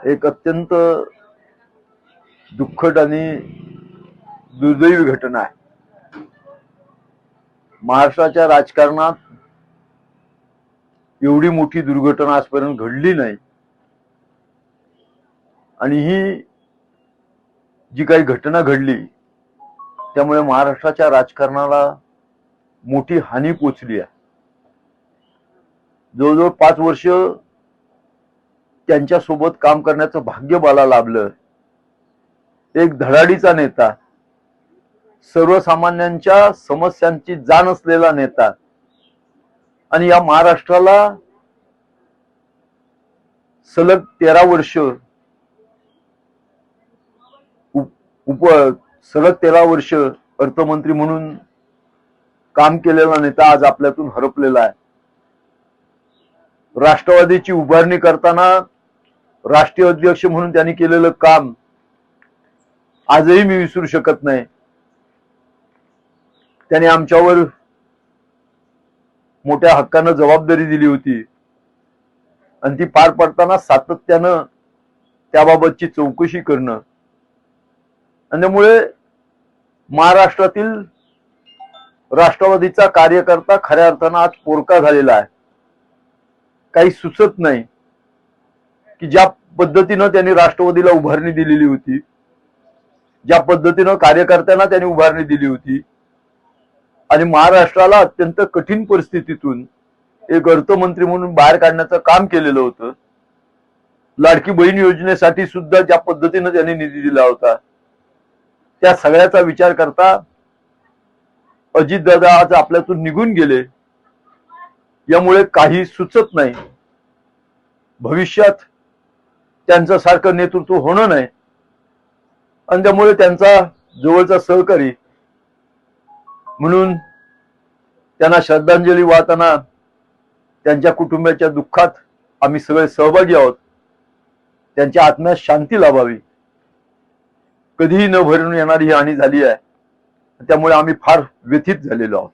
एक अत्यंत दुःखद आणि दुर्दैवी घटना आहे। महाराष्ट्राच्या राजकारणात एवढी मोठी दुर्घटना आजपर्यंत घडली नाही आणि ही जी काही घटना घडली त्यामुळे महाराष्ट्राच्या राजकारणाला मोठी हानी पोचली आहे। जवळजवळ 5 वर्ष त्यांच्यासोबत काम करण्याचं भाग्य मला लाभलं। एक धडाडीचा नेता, सर्वसामान्यांच्या समस्यांची जाण असलेला नेता आणि या महाराष्ट्राला सलग 13 वर्ष सलग 13 वर्ष अर्थमंत्री म्हणून काम केलेला नेता आज आपल्यातून हरपलेला आहे। राष्ट्रवादीची उभारणी करताना राष्ट्रीय अध्यक्ष म्हणून त्यांनी केलेलं काम आजही मी विसरू शकत नाही। त्याने आमच्यावर मोठ्या हक्कानं जबाबदारी दिली होती आणि ती पार पडताना सातत्यानं त्याबाबतची चौकशी करणं आणि त्यामुळे महाराष्ट्रातील राष्ट्रवादीचा कार्यकर्ता खऱ्या अर्थानं आज पोरका झालेला आहे। काही सुचत नाही की ज्या पद्धतीनं त्यांनी राष्ट्रवादीला उभारणी दिलेली होती, ज्या पद्धतीनं कार्यकर्त्यांना त्यांनी उभारणी दिली होती आणि महाराष्ट्राला अत्यंत कठीण परिस्थितीतून एक अर्थमंत्री म्हणून बाहेर काढण्याचं काम केलेलं होतं। लाडकी बहीण योजनेसाठी सुद्धा ज्या पद्धतीनं त्यांनी निधी दिला होता त्या सगळ्याचा विचार करता अजितदादा आज आपल्यातून निघून गेले। यामुळे काही सुचत नाही, भविष्यात त्यांचं सारखं नेतृत्व होणं नाही आणि त्यामुळे त्यांचा जवळचा सहकारी म्हणून त्यांना श्रद्धांजली वाहताना त्यांच्या कुटुंबाच्या दुःखात आम्ही सगळे सहभागी आहोत। त्यांच्या आत्म्यास शांती लाभावी। कधीही न भरून येणारी ही हानी झाली आहे, त्यामुळे आम्ही फार व्यथित झालेलो आहोत।